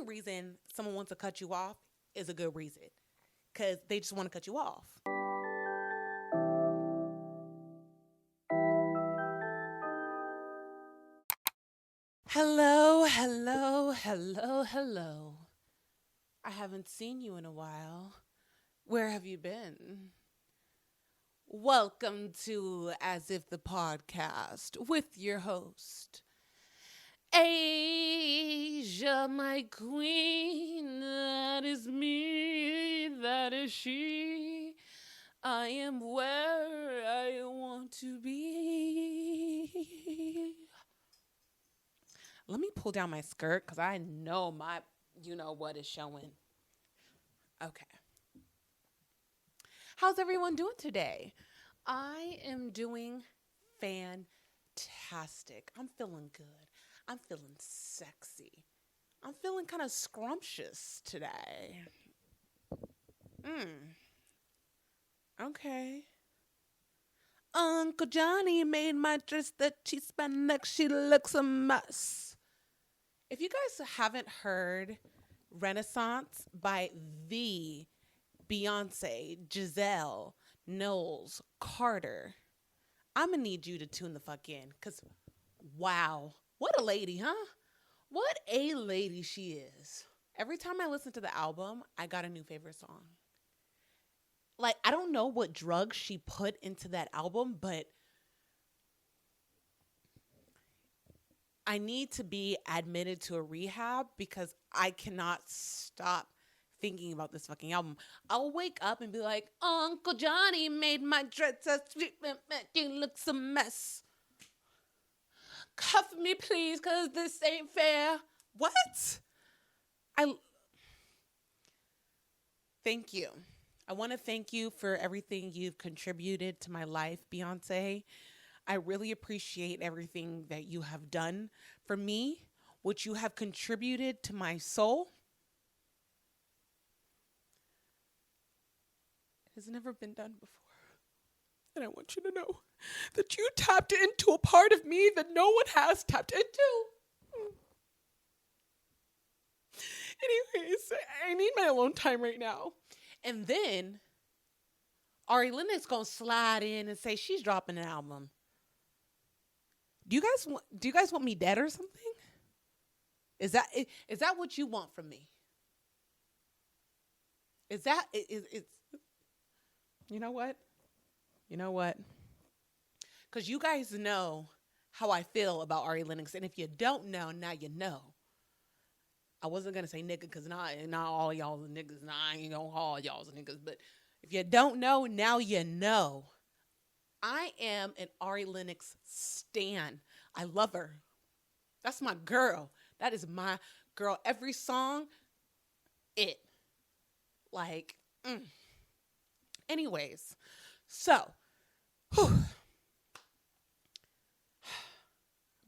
any reason someone wants to cut you off is a good reason because they just want to cut you off. Hello, hello, hello, hello. I haven't seen you in a while. Where have you been? Welcome to As If the Podcast with your host, Asia, my queen. That is me, that is she. I am where I want to be. Let me pull down my skirt because I know my, what is showing. Okay. How's everyone doing today? I am doing fantastic. I'm feeling good. I'm feeling sexy. I'm feeling kind of scrumptious today. Okay. Uncle Johnny made my dress that she spent next. She looks a mess. If you guys haven't heard Renaissance by the Beyonce, Giselle, Knowles, Carter, I'm going to need you to tune the fuck in because, wow, what a lady, huh? What a lady she is. Every time I listen to the album, I got a new favorite song. Like, I don't know what drugs she put into that album, but I need to be admitted to a rehab because I cannot stop thinking about this fucking album. I'll wake up and be like, Uncle Johnny made my dress looks a mess. Cuff me, please, because this ain't fair. What? Thank you. I want to thank you for everything you've contributed to my life, Beyonce. I really appreciate everything that you have done for me, which you have contributed to my soul. It has never been done before. And I want you to know that you tapped into a part of me that no one has tapped into. Anyways, I need my alone time right now. And then Ari Lennox gonna slide in and say she's dropping an album. Do you guys want me dead or something? Is that what you want from me? Is you know what? Because you guys know how I feel about Ari Lennox, and if you don't know, now you know. I wasn't gonna say nigga because not all y'all's niggas. Nah, I ain't gonna all y'all's niggas. But if you don't know, now you know. I am an Ari Lennox stan. I love her. That's my girl. That is my girl. Every song, it. Like, Anyways, so,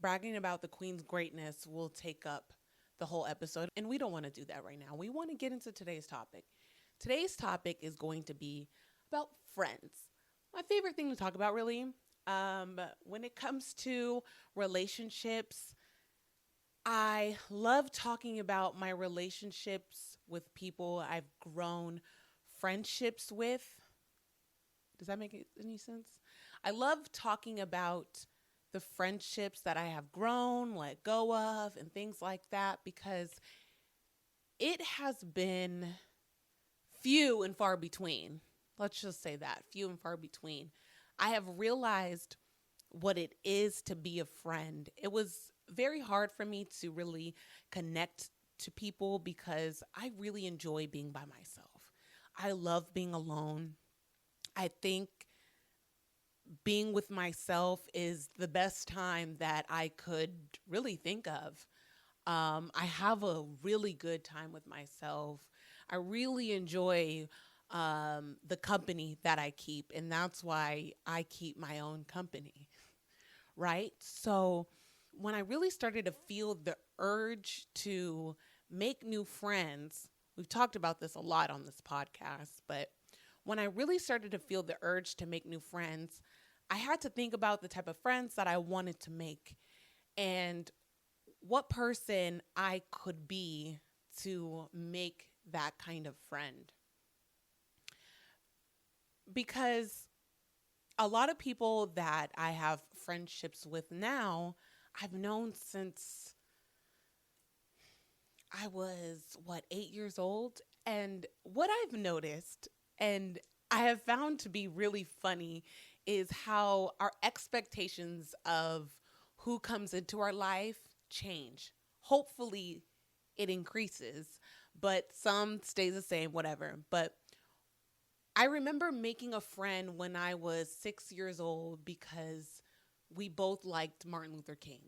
bragging about the queen's greatness will take up the whole episode, and we don't want to do that right now. We want to get into today's topic. Today's topic is going to be about friends. My favorite thing to talk about, really. When it comes to relationships, I love talking about my relationships with people I've grown friendships with. Does that make any sense? I love talking about the friendships that I have grown, let go of, and things like that, because it has been few and far between. Let's just say that, few and far between. I have realized what it is to be a friend. It was very hard for me to really connect to people because I really enjoy being by myself. I love being alone. I think being with myself is the best time that I could really think of. I have a really good time with myself. I really enjoy the company that I keep, and that's why I keep my own company, right? So when I really started to feel the urge to make new friends, we've talked about this a lot on this podcast, but when I really started to feel the urge to make new friends, I had to think about the type of friends that I wanted to make and what person I could be to make that kind of friend. Because a lot of people that I have friendships with now, I've known since I was, 8 years old. And what I've noticed, and I have found to be really funny, is how our expectations of who comes into our life change. Hopefully, it increases, but some stays the same, whatever. But I remember making a friend when I was 6 years old because we both liked Martin Luther King.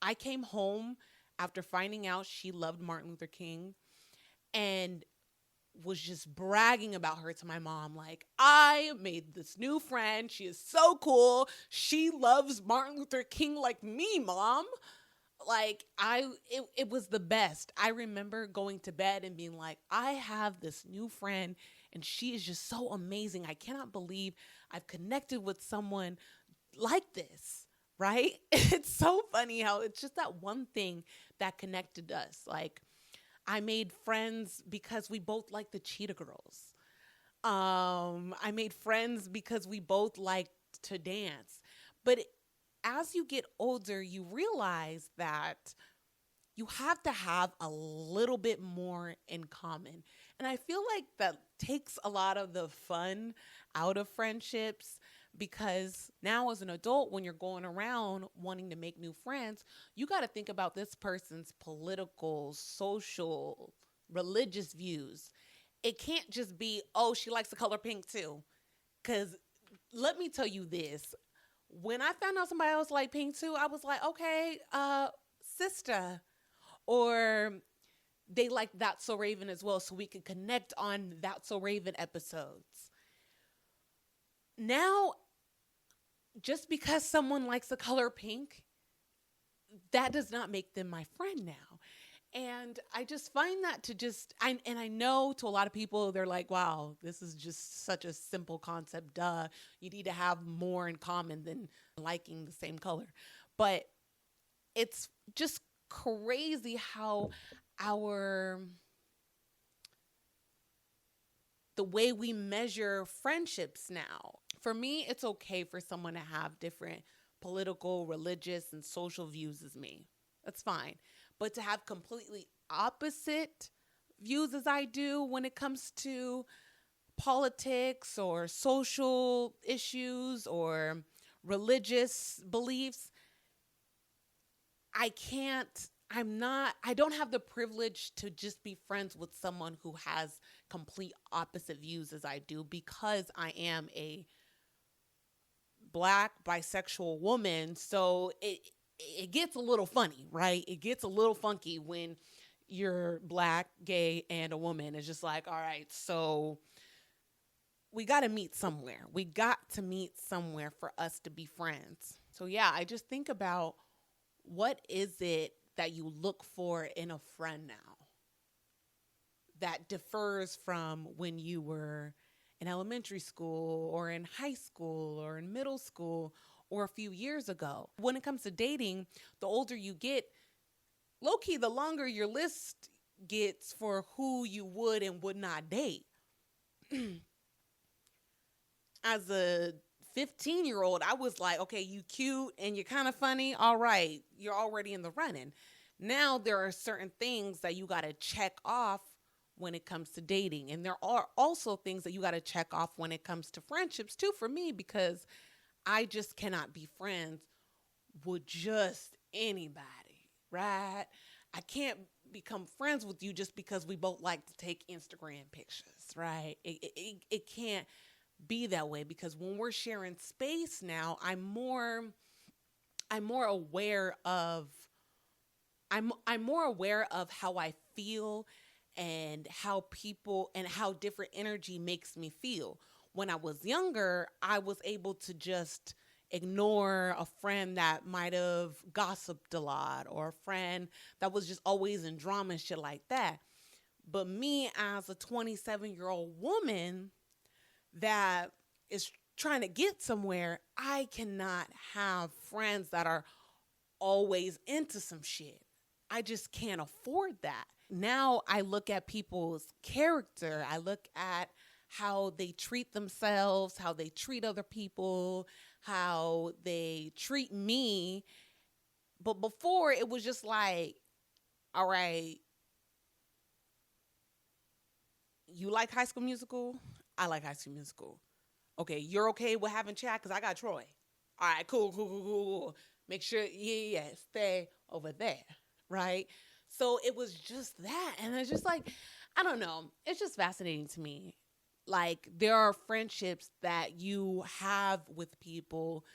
I came home after finding out she loved Martin Luther King and was just bragging about her to my mom. Like, I made this new friend. She is so cool. She loves Martin Luther King like me, mom. Like, it was the best. I remember going to bed and being like, I have this new friend and she is just so amazing. I cannot believe I've connected with someone like this, right? It's so funny how it's just that one thing that connected us. Like, I made friends because we both liked the Cheetah Girls. I made friends because we both liked to dance. But as you get older, you realize that you have to have a little bit more in common. And I feel like that takes a lot of the fun out of friendships, because now as an adult, when you're going around wanting to make new friends, you got to think about this person's political, social, religious views. It can't just be, oh, she likes the color pink too. Because let me tell you this. When I found out somebody else liked pink too, I was like, okay, sister. Or they like That's So Raven as well, so we could connect on That's So Raven episodes. Now, just because someone likes the color pink, that does not make them my friend now. And I just find that I know to a lot of people, they're like, wow, this is just such a simple concept. Duh. You need to have more in common than liking the same color. But it's just crazy how the way we measure friendships now. For me, it's okay for someone to have different political, religious, and social views as me. That's fine. But to have completely opposite views as I do when it comes to politics or social issues or religious beliefs, I don't have the privilege to just be friends with someone who has complete opposite views as I do, because I am a Black bisexual woman. So it gets a little funny, right? It gets a little funky when you're Black, gay, and a woman. It's just like, all right, so we got to meet somewhere. We got to meet somewhere for us to be friends. So yeah, I just think about, what is it that you look for in a friend now that differs from when you were in elementary school or in high school or in middle school or a few years ago? When it comes to dating, the older you get, low-key, the longer your list gets for who you would and would not date. As a 15-year-old, I was like, okay, you cute and you're kind of funny. All right, you're already in the running. Now there are certain things that you got to check off when it comes to dating. And there are also things that you got to check off when it comes to friendships too, for me, because I just cannot be friends with just anybody, right? I can't become friends with you just because we both like to take Instagram pictures, right? It can't be that way, because when we're sharing space now, I'm more aware of how I feel and how different energy makes me feel. When I was younger, I was able to just ignore a friend that might have gossiped a lot, or a friend that was just always in drama and shit like that. But me, as a 27-year-old woman that is trying to get somewhere, I cannot have friends that are always into some shit. I just can't afford that. now I look at people's character. I look at how they treat themselves, how they treat other people, how they treat me. But before, it was just like, all right, you like High School Musical? I like High School Musical. Okay, you're okay with having chat because I got Troy. All right, cool, cool, cool, cool, cool. Make sure, yeah, stay over there, right? So it was just that. And it's just like, I don't know. It's just fascinating to me. Like, there are friendships that you have with people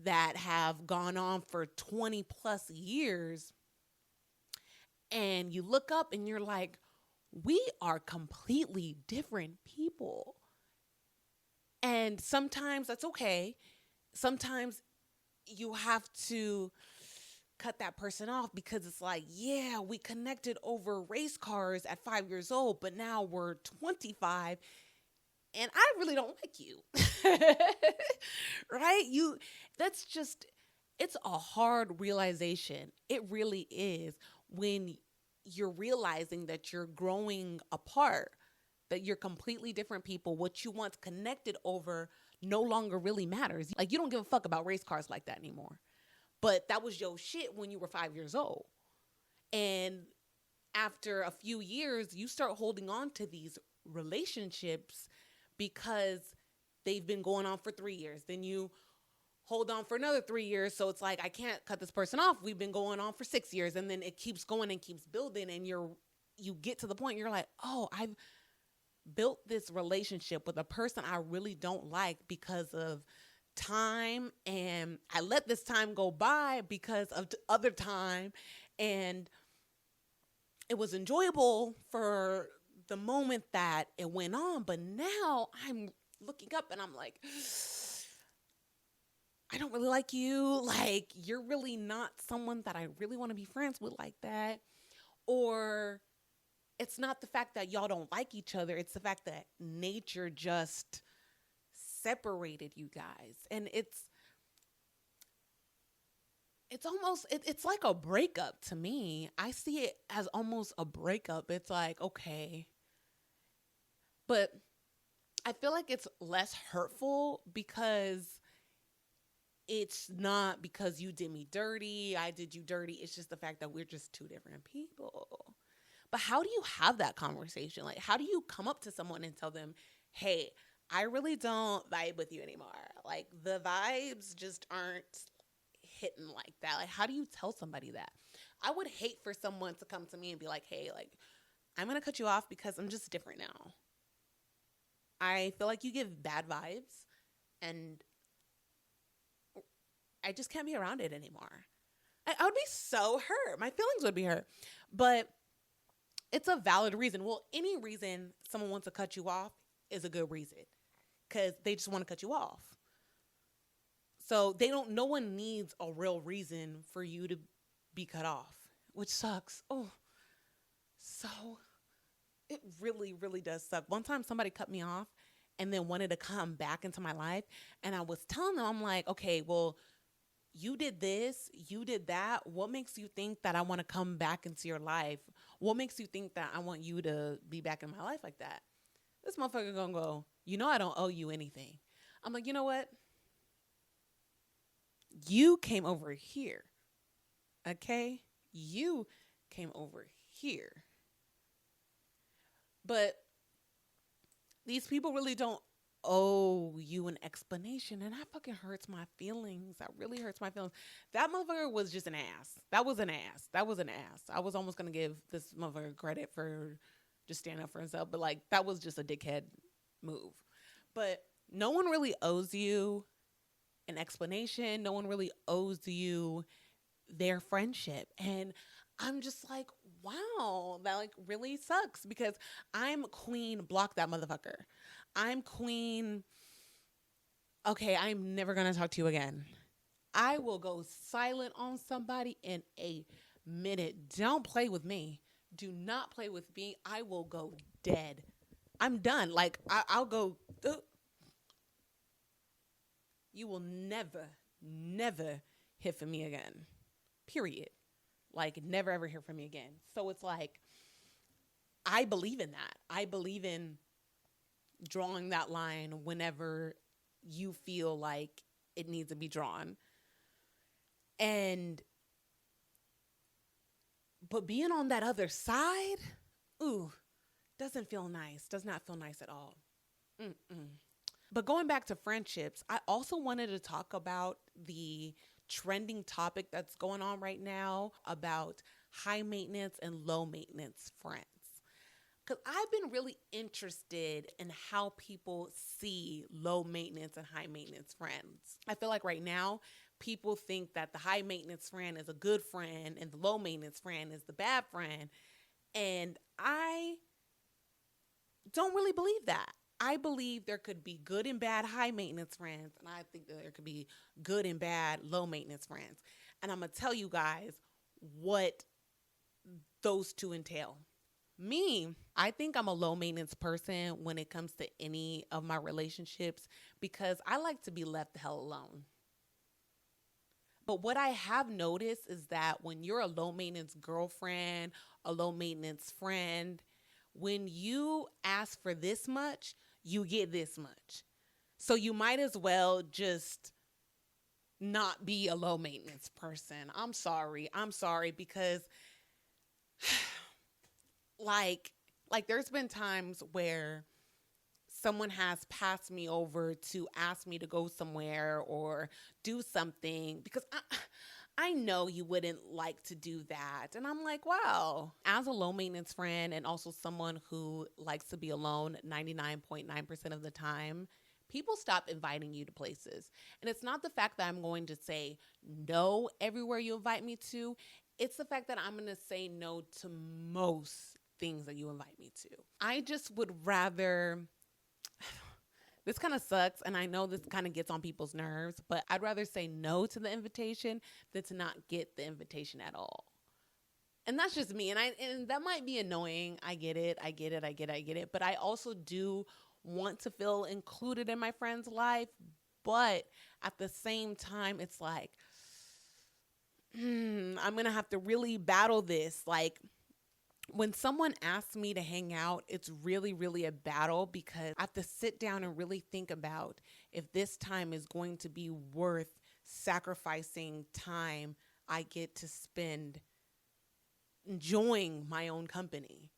that have gone on for 20 plus years. And you look up and you're like, we are completely different people. And sometimes that's okay. Sometimes you have to cut that person off because it's like, yeah, we connected over race cars at 5 years old, but now we're 25 and I really don't like you. Right? That's just, it's a hard realization. It really is, when you're realizing that you're growing apart, that you're completely different people. What you once connected over no longer really matters. Like, you don't give a fuck about race cars like that anymore. But that was your shit when you were 5 years old. And after a few years, you start holding on to these relationships because they've been going on for 3 years. Then you hold on for another 3 years. So it's like, I can't cut this person off. We've been going on for 6 years. And then it keeps going and keeps building. And you get to the point you're like, oh, I've built this relationship with a person I really don't like because of time, and I let this time go by because of other time, and it was enjoyable for the moment that it went on, but now I'm looking up and I'm like, I don't really like you. Like, you're really not someone that I really want to be friends with like that. Or it's not the fact that y'all don't like each other. It's the fact that nature just separated you guys. And it's almost, it's like a breakup to me. I see it as almost a breakup. It's like, okay. But I feel like it's less hurtful because it's not because you did me dirty, I did you dirty. It's just the fact that we're just two different people. But how do you have that conversation? Like, how do you come up to someone and tell them, hey, I really don't vibe with you anymore. Like, the vibes just aren't hitting like that. Like, how do you tell somebody that? I would hate for someone to come to me and be like, hey, like, I'm going to cut you off because I'm just different now. I feel like you give bad vibes and I just can't be around it anymore. I would be so hurt. My feelings would be hurt. But it's a valid reason. Well, any reason someone wants to cut you off is a good reason because they just want to cut you off. So no one needs a real reason for you to be cut off, which sucks. Oh, so it really, really does suck. One time somebody cut me off and then wanted to come back into my life. And I was telling them, I'm like, okay, well, you did this, you did that. What makes you think that I want to come back into your life? What makes you think that I want you to be back in my life like that? This motherfucker gonna go, you know I don't owe you anything. I'm like, you know what? You came over here, okay? You came over here. But these people really don't owe you an explanation, and that fucking hurts my feelings. That really hurts my feelings. That motherfucker was just an ass. That was an ass. I was almost gonna give this motherfucker credit for just standing up for himself, but like, that was just a dickhead move. But no one really owes you an explanation. No one really owes you their friendship. And I'm just like, wow, that like really sucks because I'm queen, block that motherfucker. I'm queen, okay, I'm never going to talk to you again. I will go silent on somebody in a minute. Don't play with me. Do not play with me. I will go dead. I'm done. Like, I'll go, you will never, never hear from me again. Period. Like, never ever hear from me again. So it's like, I believe in that. I believe in drawing that line whenever you feel like it needs to be drawn. And but being on that other side, ooh, doesn't feel nice. Does not feel nice at all. Mm-mm. But going back to friendships, I also wanted to talk about the trending topic that's going on right now about high maintenance and low maintenance friends. Because I've been really interested in how people see low maintenance and high maintenance friends. I feel like right now, people think that the high maintenance friend is a good friend and the low maintenance friend is the bad friend. And I don't really believe that. I believe there could be good and bad high maintenance friends, and I think that there could be good and bad low maintenance friends. And I'm going to tell you guys what those two entail. Me, I think I'm a low maintenance person when it comes to any of my relationships because I like to be left the hell alone. But what I have noticed is that when you're a low maintenance girlfriend, a low maintenance friend, when you ask for this much, you get this much. So you might as well just not be a low maintenance person. I'm sorry because like there's been times where someone has passed me over to ask me to go somewhere or do something because I know you wouldn't like to do that. And I'm like, wow. As a low maintenance friend and also someone who likes to be alone 99.9% of the time, people stop inviting you to places. And it's not the fact that I'm going to say no everywhere you invite me to. It's the fact that I'm going to say no to most things that you invite me to. I just would rather, this kind of sucks, and I know this kind of gets on people's nerves, but I'd rather say no to the invitation than to not get the invitation at all. And that's just me. And that might be annoying. I get it. But I also do want to feel included in my friend's life. But at the same time, it's like, I'm going to have to really battle this. Like, when someone asks me to hang out, it's really, really a battle because I have to sit down and really think about if this time is going to be worth sacrificing time I get to spend enjoying my own company.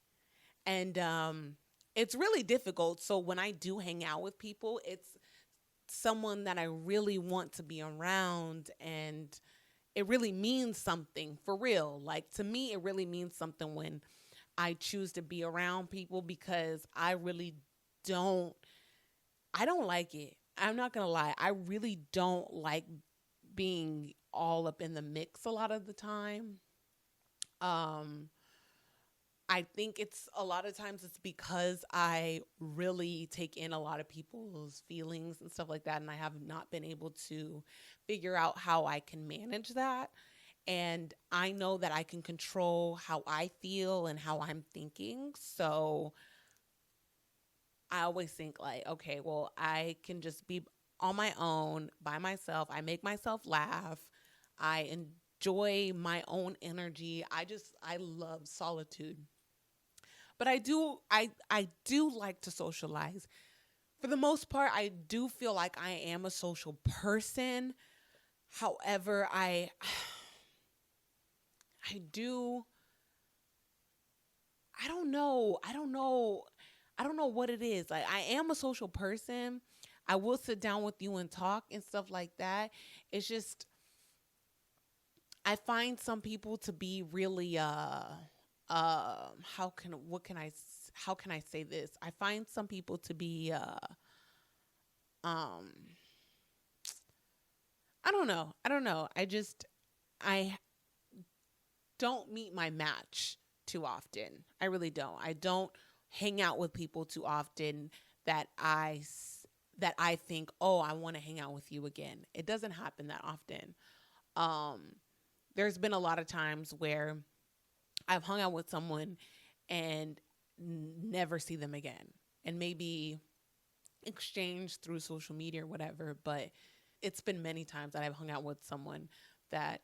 And it's really difficult. So when I do hang out with people, it's someone that I really want to be around, and it really means something for real. Like, to me, it really means something when I choose to be around people because I don't like it. I'm not going to lie. I really don't like being all up in the mix a lot of the time. I think it's a lot of times it's because I really take in a lot of people's feelings and stuff like that. And I have not been able to figure out how I can manage that. And I know that I can control how I feel and how I'm thinking. So I always think like, okay, well, I can just be on my own by myself. I make myself laugh. I enjoy my own energy. I love solitude. But I do like to socialize. For the most part, I do feel like I am a social person. However, I do, I don't know. I don't know what it is. Like, I am a social person. I will sit down with you and talk and stuff like that. It's just, I find some people to be really, how can I say this? I find some people to be, um, I don't know. I don't meet my match too often. I really don't. I don't hang out with people too often that I think, oh, I want to hang out with you again. It doesn't happen that often. There's been a lot of times where I've hung out with someone and never see them again, and maybe exchange through social media or whatever. But it's been many times that I've hung out with someone that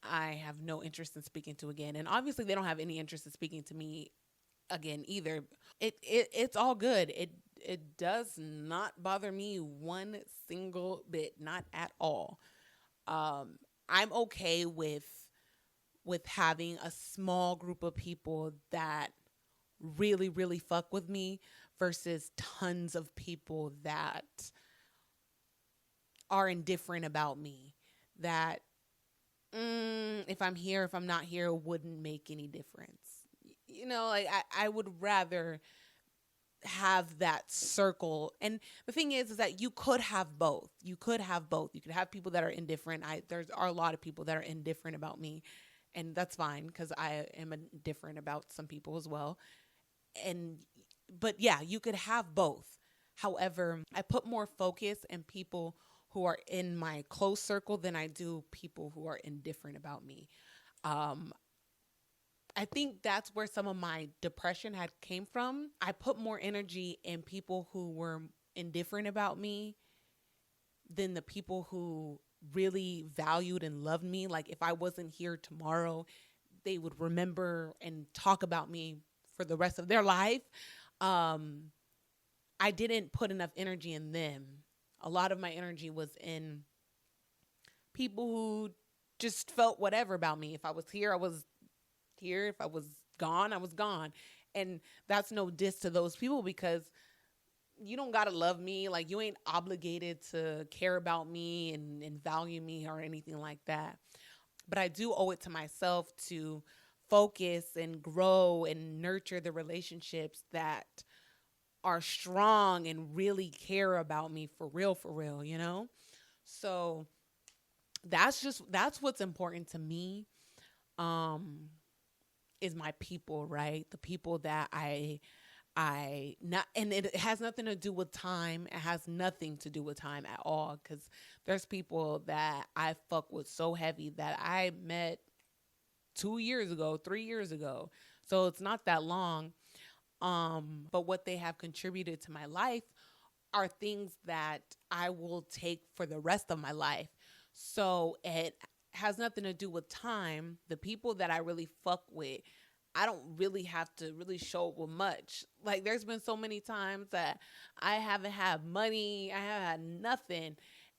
I have no interest in speaking to again. And obviously they don't have any interest in speaking to me again either. It's all good. It does not bother me one single bit, not at all. I'm okay with having a small group of people that really fuck with me versus tons of people that are indifferent about me, that if I'm here, if I'm not here, wouldn't make any difference. Like I would rather have that circle. And the thing is that you could have both. You could have both. You could have people that are indifferent. There are a lot of people that are indifferent about me, and that's fine because I am indifferent about some people as well. And but yeah, you could have both. However, I put more focus in people who are in my close circle than I do people who are indifferent about me. Um, I think that's where some of my depression had came from. I put more energy in people who were indifferent about me than the people who really valued and loved me. Like if I wasn't here tomorrow, they would remember and talk about me for the rest of their life. Um, I didn't put enough energy in them. A lot of my energy was in people who just felt whatever about me. If I was here, I was here. If I was gone, I was gone. And that's no diss to those people because you don't got to love me. Like you ain't obligated to care about me and value me or anything like that. But I do owe it to myself to focus and grow and nurture the relationships that are strong and really care about me for real. So that's what's important to me. Is my people, right? The people that I not, and it has nothing to do with time. It has nothing to do with time at all. Cause there's people that I fuck with so heavy that I met 2 years ago, 3 years ago. So it's not that long. But what they have contributed to my life are things that I will take for the rest of my life. So it has nothing to do with time. The people that I really fuck with, I don't really have to really show up with much. Like there's been so many times that I haven't had money, I haven't had nothing,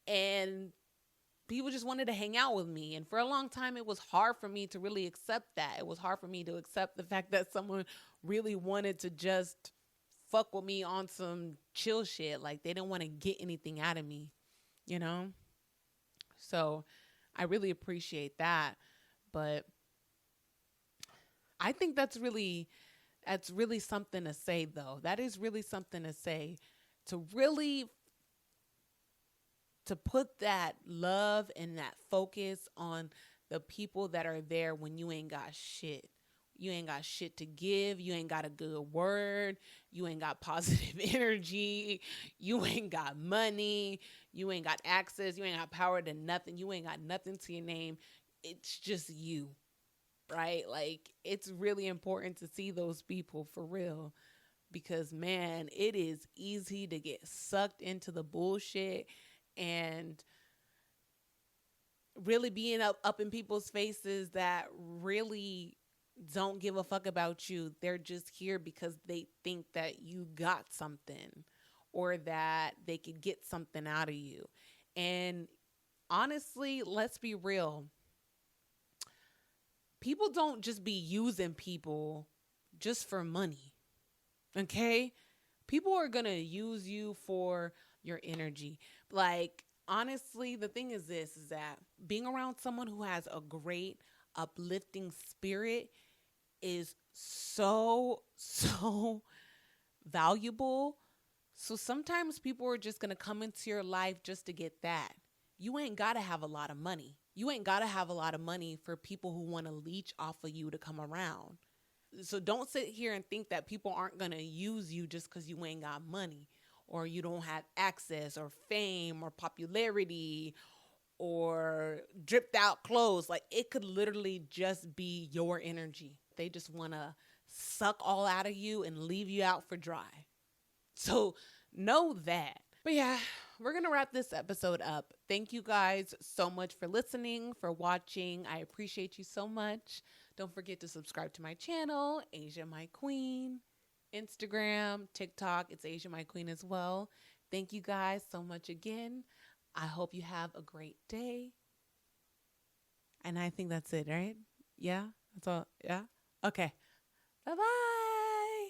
and people just wanted to hang out with me. And for a long time, it was hard for me to really accept that. It was hard for me to accept the fact that someone really wanted to just fuck with me on some chill shit. Like they didn't want to get anything out of me, you know? So I really appreciate that. But I think that's really something to say though. That is really something to say, to really to put that love and that focus on the people that are there when you ain't got shit. You ain't got shit to give. You ain't got a good word. You ain't got positive energy. You ain't got money. You ain't got access. You ain't got power to nothing. You ain't got nothing to your name. It's just you, right? Like, it's really important to see those people for real because, man, it is easy to get sucked into the bullshit and really being up in people's faces that really don't give a fuck about you. They're just here because they think that you got something or that they could get something out of you. And honestly, let's be real. People don't just be using people just for money. Okay? People are going to use you for your energy. Like, honestly, the thing is this, is that being around someone who has a great uplifting spirit is so valuable. So sometimes people are just going to come into your life just to get that. You ain't got to have a lot of money. You ain't got to have a lot of money for people who want to leech off of you to come around. So don't sit here and think that people aren't going to use you just because you ain't got money or you don't have access or fame or popularity or dripped out clothes. Like, it could literally just be your energy. They just want to suck all out of you and leave you out for dry. So know that. But yeah, we're going to wrap this episode up. Thank you guys so much for listening, for watching. I appreciate you so much. Don't forget to subscribe to my channel, Asia My Queen. Instagram, TikTok, it's Asia My Queen as well. Thank you guys so much again. I hope you have a great day. And I think that's it, right? Yeah? That's all. Yeah? Okay. Bye-bye.